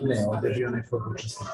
Ne, ovdje je bio neko učesnik.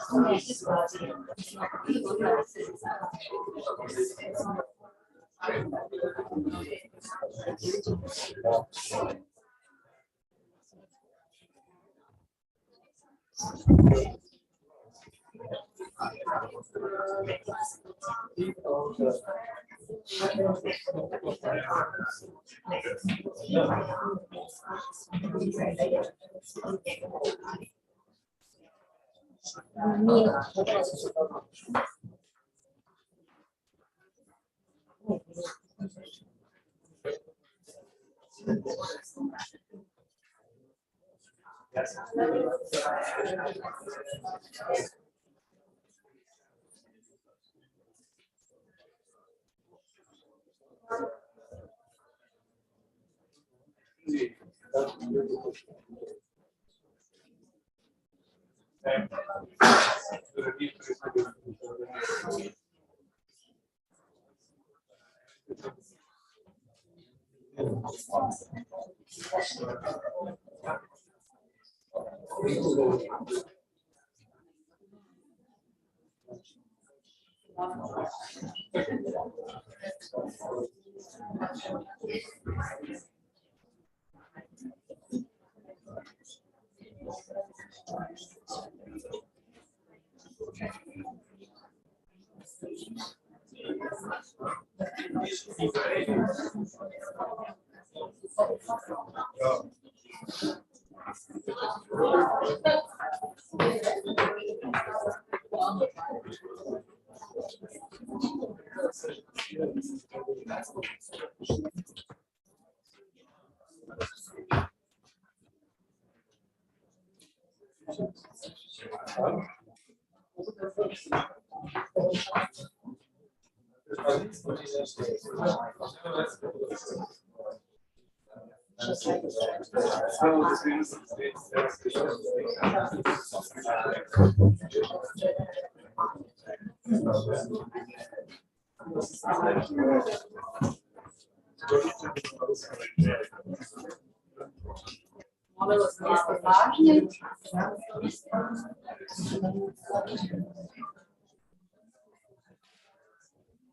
Molim vas mjesto pažnje.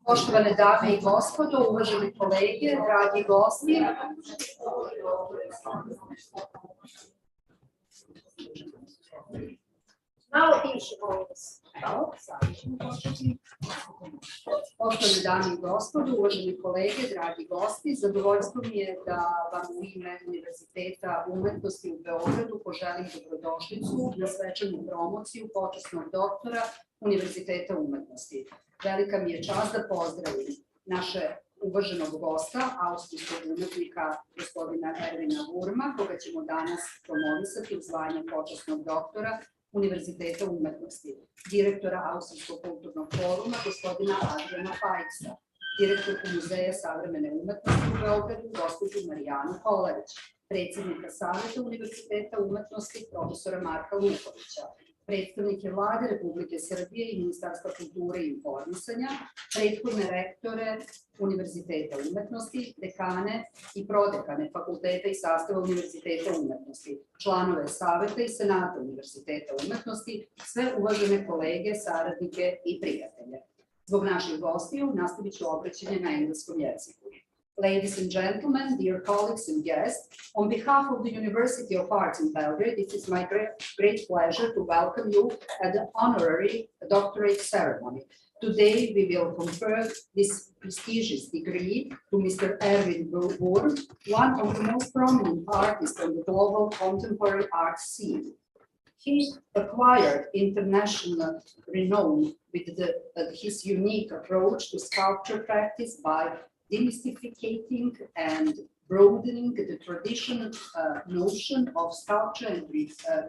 Poštovane dame i gospodo, uvaženi kolege, dragi gosti. Malo tiše, molim vas. Poštovane dame i gospodo, uvaženi kolege, dragi gosti, zadovoljstvo mi je da vam u ime Univerziteta umetnosti u Beogradu poželim dobrodošlicu na svečanu promociju počasnog doktora Univerziteta umetnosti. Velika mi je čast da pozdravim naše uvaženog gosta, austrijskog umetnika gospodina Ervina Wurma, koga ćemo danas promovisati u zvanje počasnog doktora Univerziteta umetnosti, direktora Austrijskog kulturnog foruma gospodina Adriana Pajksa, direktorku Muzeja savremene umetnosti u Beogradu gospođu Marijanu Kolarić, predsjednika Saveta Univerziteta umetnosti profesora Marka Lukovića, predstavnike Vlade Republike Srbije i Ministarstva kulture i informisanja, prethodne rektore Univerziteta umetnosti, dekane i prodekane fakulteta i sastava Univerziteta umetnosti, članove Saveta i Senata Univerziteta umetnosti, sve uvažene kolege, saradnike i prijatelje. Zbog naših gostiju nastavit ću obraćanje na engleskom jeziku. Ladies and gentlemen, dear colleagues and guests, on behalf of the University of Arts in Belgrade, it is my great pleasure to welcome you at the Honorary Doctorate Ceremony. Today, we will confer this prestigious degree to Mr. Erwin Wurm, one of the most prominent artists on the global contemporary art scene. He acquired international renown with his unique approach to sculpture practice by demystifying and broadening the traditional notion of sculpture and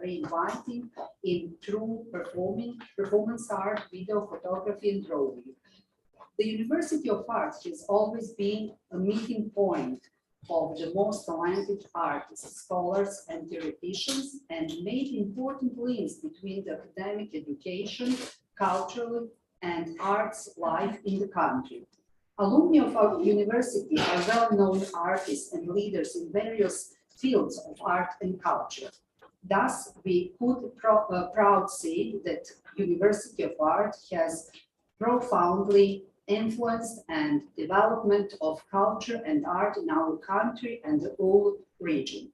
reinviting in true performance art, video, photography, and drawing. The University of Arts has always been a meeting point of the most talented artists, scholars, and theoreticians, and made important links between the academic education, cultural, and arts life in the country. Alumni of our university are well-known artists and leaders in various fields of art and culture. Thus, we could proud say that University of Art has profoundly influenced and development of culture and art in our country and the whole region.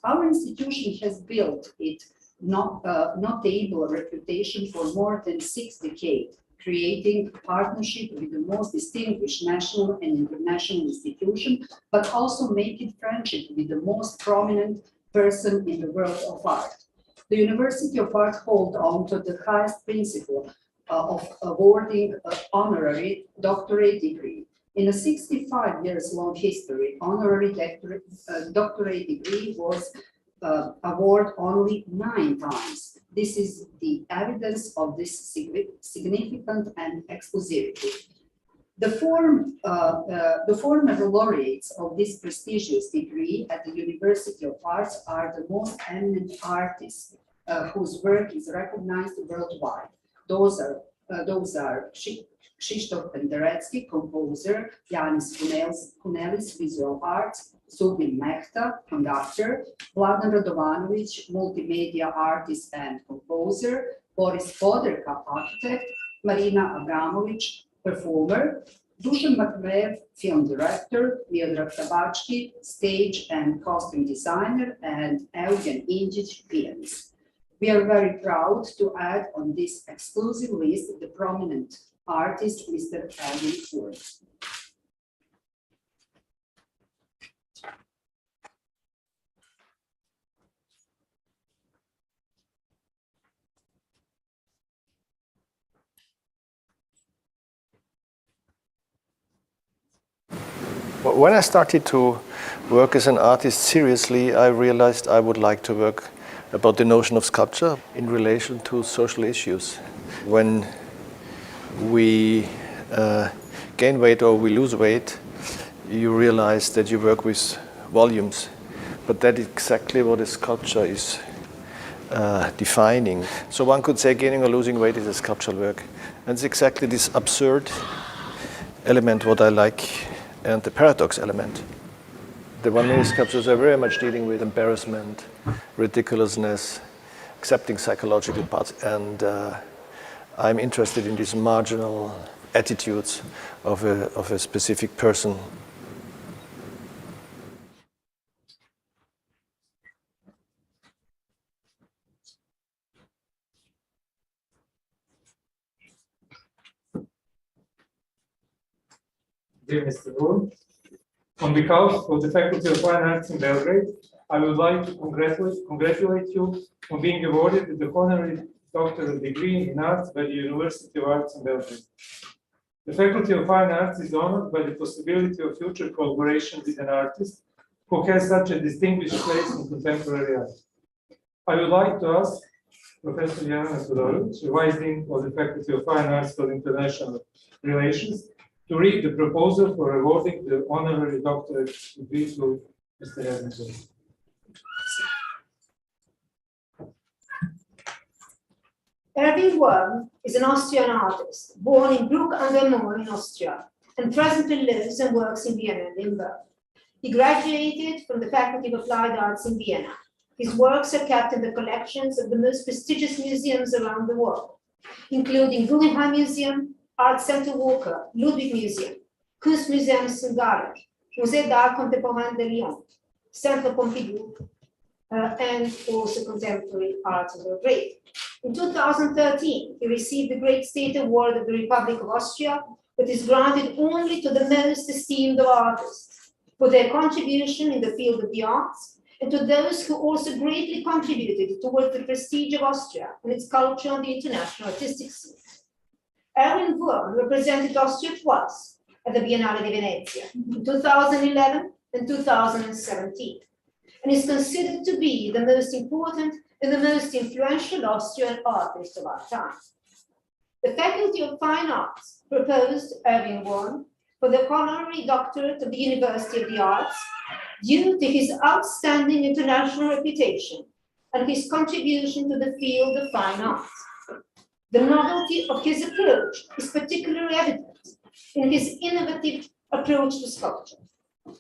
Our institution has built its notable reputation for more than 6 decades, creating partnership with the most distinguished national and international institutions, but also making friendship with the most prominent person in the world of art. The University of Art holds on to the highest principle of awarding an honorary doctorate degree. In a 65 years long history, honorary doctorate degree was awarded only 9 times. This is the evidence of this significant and exclusivity. The former laureates of this prestigious degree at the University of Arts are the most eminent artists whose work is recognized worldwide. Those are Krzysztof Penderecki, composer, Yanis Kunelis, visual arts, Subin Mehta, conductor, Vladan Radovanovic, multimedia artist and composer, Boris Poderka, architect, Marina Abramovic, performer, Dusan Matveev, film director, Miodrag Tabachki, stage and costume designer, and Eugen Injic, pianist. We are very proud to add on this exclusive list the prominent artist, Mr. Alvin Ford. When I started to work as an artist seriously, I realized I would like to work about the notion of sculpture in relation to social issues. When we gain weight or we lose weight, you realize that you work with volumes, but that is exactly what a sculpture is defining. So one could say gaining or losing weight is a sculptural work. And it's exactly this absurd element what I like, and the paradox element. The one-minute sculptures are very much dealing with embarrassment, ridiculousness, accepting psychological parts, and I'm interested in these marginal attitudes of a specific person. Dear Mr. Moore, on behalf of the Faculty of Fine Arts in Belgrade, I would like to congratulate you on being awarded with the Honorary Doctorate degree in Arts by the University of Arts in Belgrade. The Faculty of Fine Arts is honored by the possibility of future collaboration with an artist who has such a distinguished place in contemporary art. I would like to ask Professor Jelena Todorovic, Vice Dean of the Faculty of Fine Arts for International Relations, to read the proposal for awarding the Honorary Doctorate degree to Mr. Edmund. Erwin Wurm is an Austrian artist, born in Bruck an der Mur in Austria, and presently lives and works in Vienna and Limburg. He graduated from the Faculty of Applied Arts in Vienna. His works are kept in the collections of the most prestigious museums around the world, including Guggenheim Museum, Art Center Walker, Ludwig Museum, Kunstmuseum St-Gallen, Musée d'Art Contemporain de Lyon, Centre Pompidou, and also Contemporary Art in Belgrade. In 2013, he received the Great State Award of the Republic of Austria, that is granted only to the most esteemed of artists for their contribution in the field of the arts, and to those who also greatly contributed towards the prestige of Austria and its culture on the international artistic scene. Erwin Wurm represented Austria twice at the Biennale di Venezia, in 2011 in 2017, and is considered to be the most important and the most influential Austrian artist of our time. The Faculty of Fine Arts proposed Erwin Wurm for the Honorary Doctorate of the University of the Arts due to his outstanding international reputation and his contribution to the field of fine arts. The novelty of his approach is particularly evident in his innovative approach to sculpture.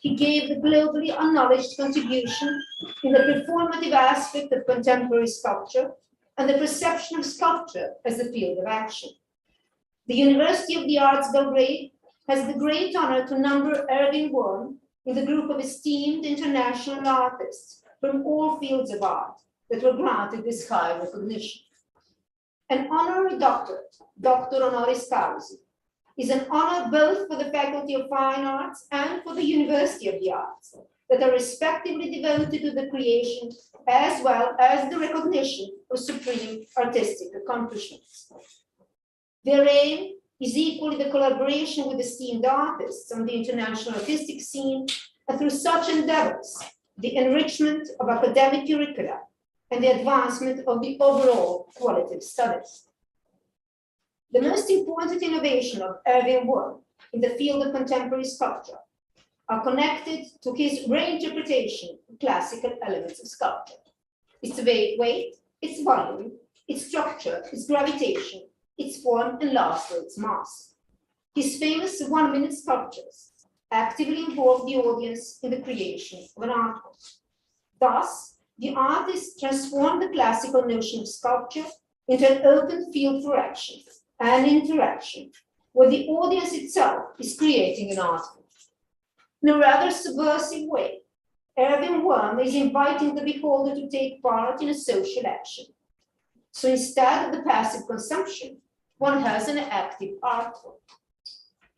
He gave the globally acknowledged contribution in the performative aspect of contemporary sculpture and the perception of sculpture as a field of action. The University of the Arts Belgrade has the great honor to number Erwin Wurm in the group of esteemed international artists from all fields of art that were granted this high recognition. An honorary doctorate, Doctor Honoris Causa, is an honor both for the Faculty of Fine Arts and for the University of the Arts that are respectively devoted to the creation as well as the recognition of supreme artistic accomplishments. Their aim is equally the collaboration with esteemed artists on the international artistic scene, and through such endeavors, the enrichment of academic curricula and the advancement of the overall quality of studies. The most important innovation of Erwin Wurm in the field of contemporary sculpture are connected to his reinterpretation of classical elements of sculpture. Its weight, its volume, its structure, its gravitation, its form, and lastly, its mass. His famous one-minute sculptures actively involve the audience in the creation of an artwork. Thus, the artist transformed the classical notion of sculpture into an open field for action and interaction, where the audience itself is creating an artwork. In a rather subversive way, Erwin Wurm is inviting the beholder to take part in a social action. So instead of the passive consumption, one has an active artwork.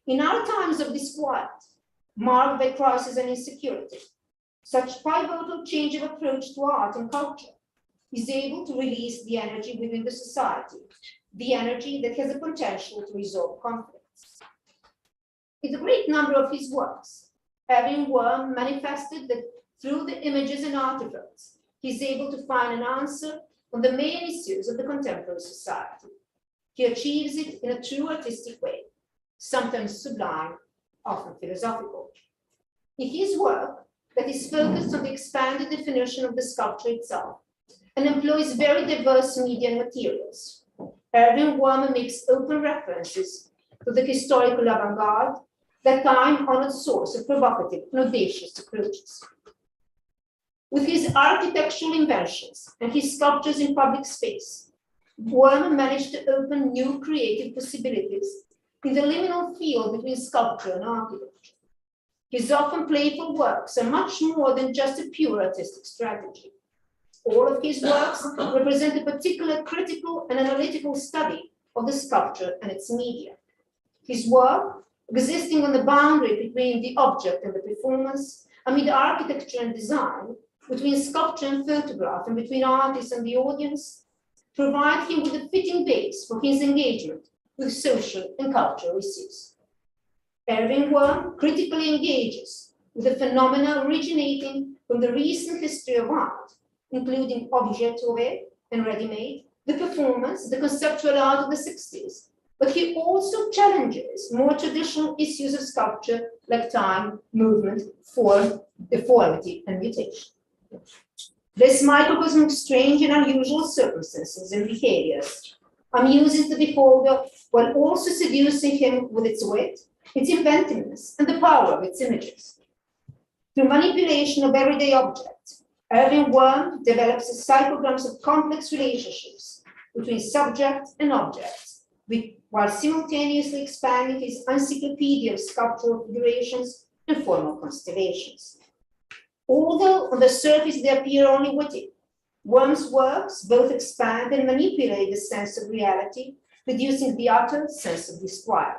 In our times of disquiet, marked by crisis and insecurity, such pivotal change of approach to art and culture is able to release the energy within the society, the energy that has the potential to resolve conflicts. In the great number of his works, Erwin Wurm manifested that through the images and artifacts, he is able to find an answer on the main issues of the contemporary society. He achieves it in a true artistic way, sometimes sublime, often philosophical. In his work, that is focused on the expanded definition of the sculpture itself and employs very diverse media and materials, Erwin Wurm makes open references to the historical avant-garde, that time-honored source of provocative and audacious approaches. With his architectural inventions and his sculptures in public space, Wurm managed to open new creative possibilities in the liminal field between sculpture and architecture. His often playful works are much more than just a pure artistic strategy. All of his works represent a particular critical and analytical study of the sculpture and its media. His work, existing on the boundary between the object and the performance, amid architecture and design, between sculpture and photograph, and between artist and the audience, provide him with a fitting base for his engagement with social and cultural issues. Erwin Wurm critically engages with the phenomena originating from the recent history of art, including objet trouvé and ready-made, the performance, the conceptual art of the 60s, but he also challenges more traditional issues of sculpture like time, movement, form, deformity, and mutation. This microcosm of strange and unusual circumstances and behaviors amuses the beholder while also seducing him with its wit, its inventiveness, and the power of its images. Through manipulation of everyday objects, Erwin Wurm develops psychograms of complex relationships between subject and objects, while simultaneously expanding his encyclopedia of sculptural figurations and formal constellations. Although on the surface they appear only witty, Wurm's works both expand and manipulate the sense of reality, producing the utter sense of disquiet.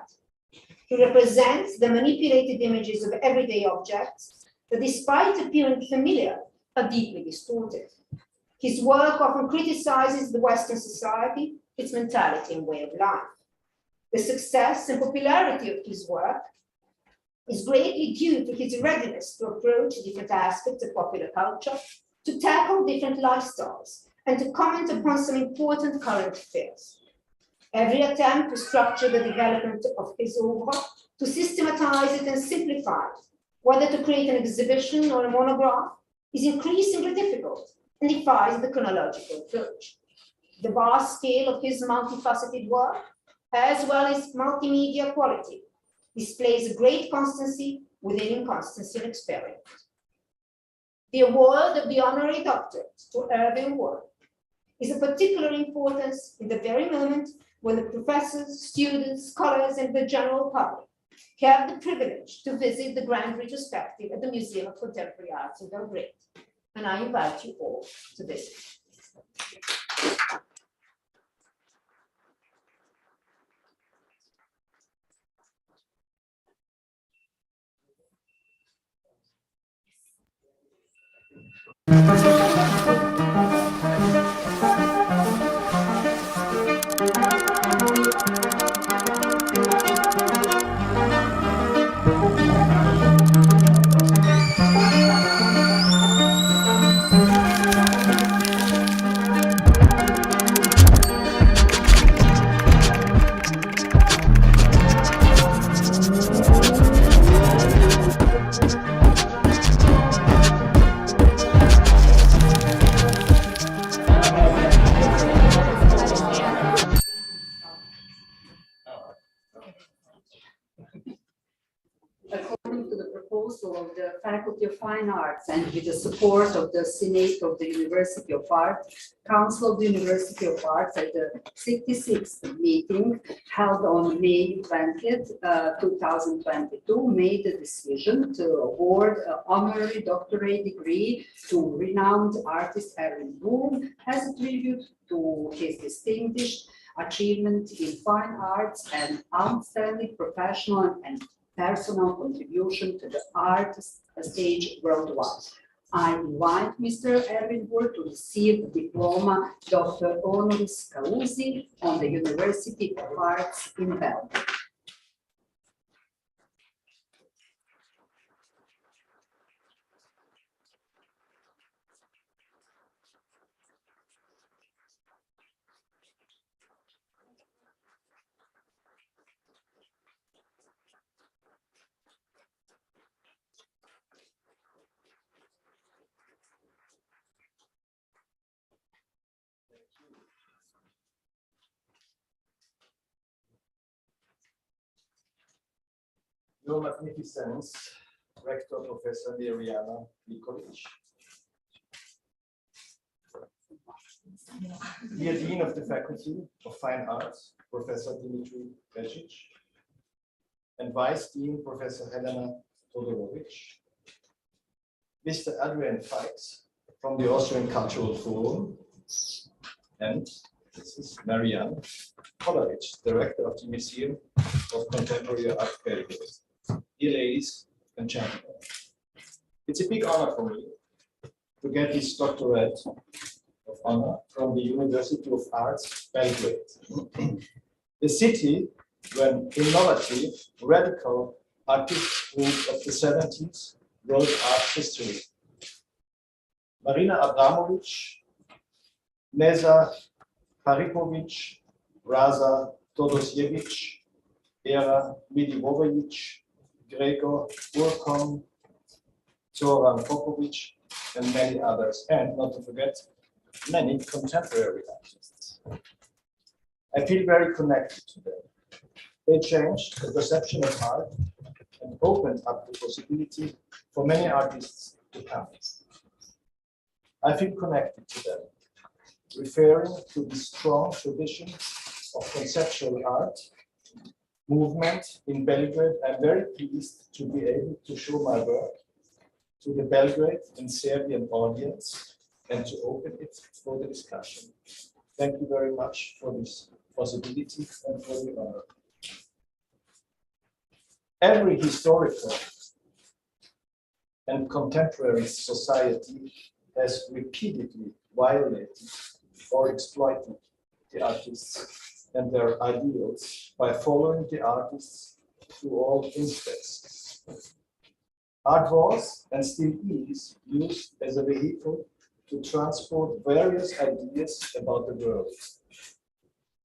He represents the manipulated images of everyday objects that, despite appearing familiar, are deeply distorted. His work often criticizes the Western society, its mentality and way of life. The success and popularity of his work is greatly due to his readiness to approach different aspects of popular culture, to tackle different lifestyles, and to comment upon some important current affairs. Every attempt to structure the development of his oeuvre, to systematize it and simplify it, whether to create an exhibition or a monograph, is increasingly difficult and defies the chronological approach. The vast scale of his multifaceted work, as well as multimedia quality, displays a great constancy within inconstancy and experiment. The award of the Honorary Doctorate to Irving Worm is of particular importance in the very moment when the professors, students, scholars, and the general public have the privilege to visit the grand retrospective at the Museum of Contemporary Arts in Belgrade. And I invite you all to visit. According to the proposal of the Faculty of Fine Arts and with the support of the Senate of the University of Arts, Council of the University of Arts at the 66th meeting held on May 20th, 2022, made the decision to award an honorary doctorate degree to renowned artist Erwin Boom as a tribute to his distinguished achievement in fine arts and outstanding professional and personal contribution to the art stage worldwide. I invite Mr. Erwin Wood to receive the diploma Dr. Honoris Causa on the University of Arts in Belgium. Your Magnificence, Rector Professor Mariana Nikolic, Dear Dean of the Faculty of Fine Arts, Professor Dimitri Bečić, and Vice Dean Professor Helena Todorovic, Mr. Adrian Fikes from the Austrian Cultural Forum, and this is Marianne Kolaric, Director of the Museum of Contemporary Art Belgrade. Dear ladies and gentlemen, it's a big honor for me to get this doctorate of honor from the University of Arts Belgrade, the city when innovative, radical artist group of the 70s wrote art history. Marina Abramovic, Neza Paripovic, Raza Todosiewicz, Vera Milivojevic, Gregor Urkom, Zoran Popovic, and many others, and not to forget, many contemporary artists. I feel very connected to them. They changed the perception of art and opened up the possibility for many artists to come. I feel connected to them, referring to the strong tradition of conceptual art movement in Belgrade. I'm very pleased to be able to show my work to the Belgrade and Serbian audience and to open it for the discussion. Thank you very much for this possibility and for the honor. Every historical and contemporary society has repeatedly violated or exploited the artists and their ideals by following the artists through all insteps. Art was, and still is, used as a vehicle to transport various ideas about the world.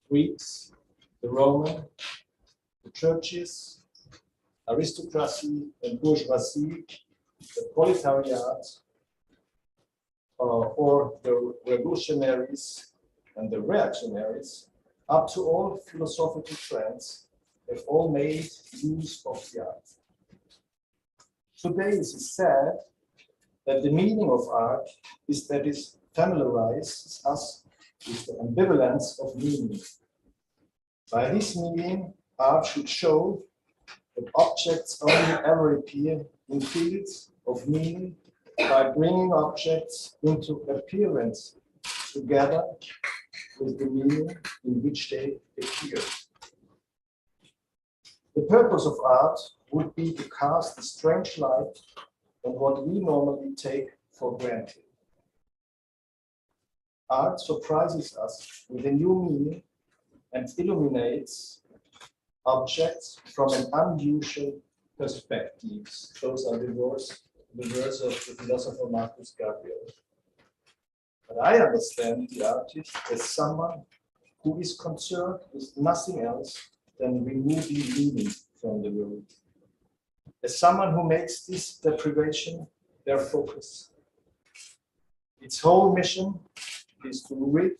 Greeks, the Roman, the churches, aristocracy and bourgeoisie, the proletariat, or the revolutionaries and the reactionaries, up to all philosophical trends, have all made use of the art. Today it is said that the meaning of art is that it familiarizes us with the ambivalence of meaning. By this meaning, art should show that objects only ever appear in fields of meaning by bringing objects into appearance together with the meaning in which they appear. The purpose of art would be to cast a strange light on what we normally take for granted. Art surprises us with a new meaning and illuminates objects from an unusual perspective. Those are the words of the philosopher Marcus Gabriel. But I understand the artist as someone who is concerned with nothing else than removing meaning from the world. As someone who makes this deprivation their focus. Its whole mission is to rid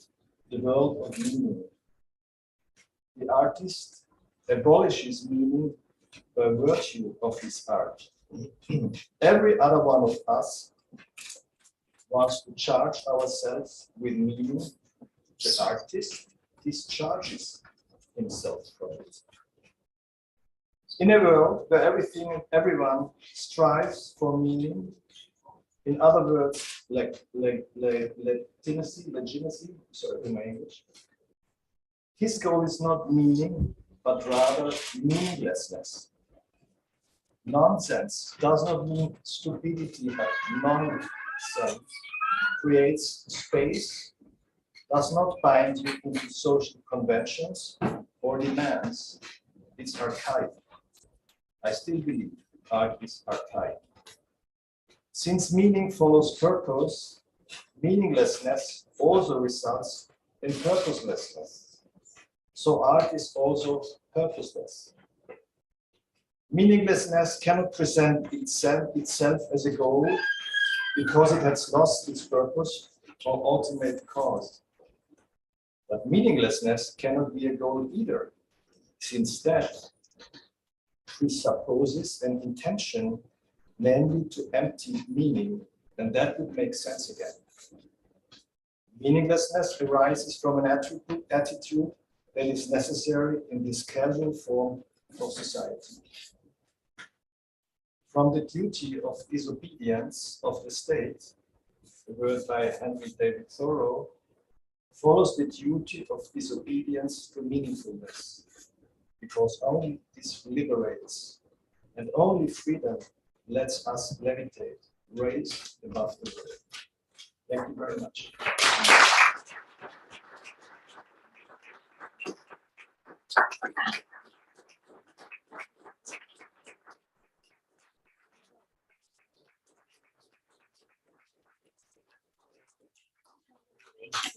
the world of meaning. The artist abolishes meaning by virtue of his art. Every other one of us wants to charge ourselves with meaning. The artist discharges himself from it. In a world where everything and everyone strives for meaning, in other words, legitimacy, sorry, in my English, his goal is not meaning, but rather meaninglessness. Nonsense does not mean stupidity, but nonsense creates space, does not bind you into social conventions or demands. It's archaic. I still believe art is archaic. Since meaning follows purpose, meaninglessness also results in purposelessness. So art is also purposeless. Meaninglessness cannot present itself as a goal because it has lost its purpose or ultimate cause. But meaninglessness cannot be a goal either, since that presupposes an intention, namely to empty meaning, and that would make sense again. Meaninglessness arises from an attitude that is necessary in this casual form of society. From the duty of disobedience of the state, the word by Henry David Thoreau, follows the duty of disobedience to meaningfulness, because only this liberates, and only freedom lets us levitate, raised above the world. Thank you very much.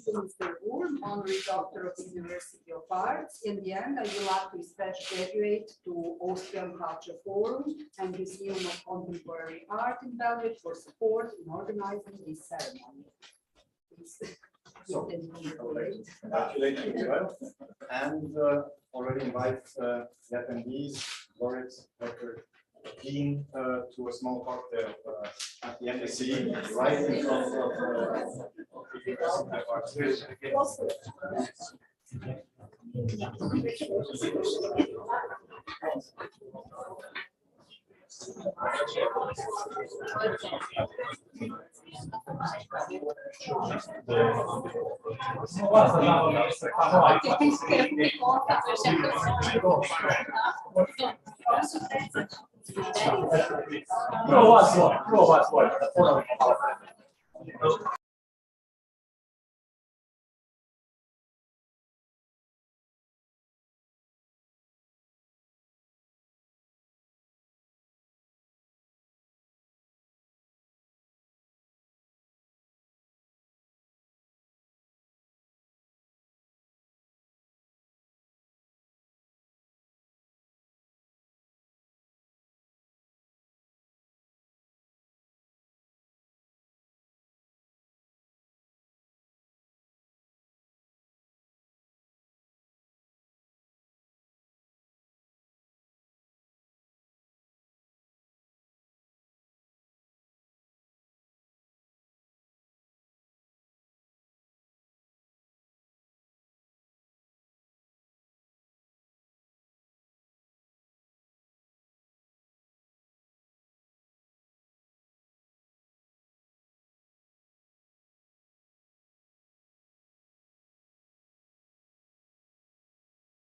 Mr. Wurm, Honorary Doctor of the University of Arts. In the end, I will like to especially graduate to Austrian Culture Forum and Museum of Contemporary Art in Belgrade for support in organizing this ceremony. So, I would like to congratulate you as well, and already invite the attendees, laureates, Dr. Dean, to a small cocktail at the embassy, right in front of the University of Arts. Prova a suonare.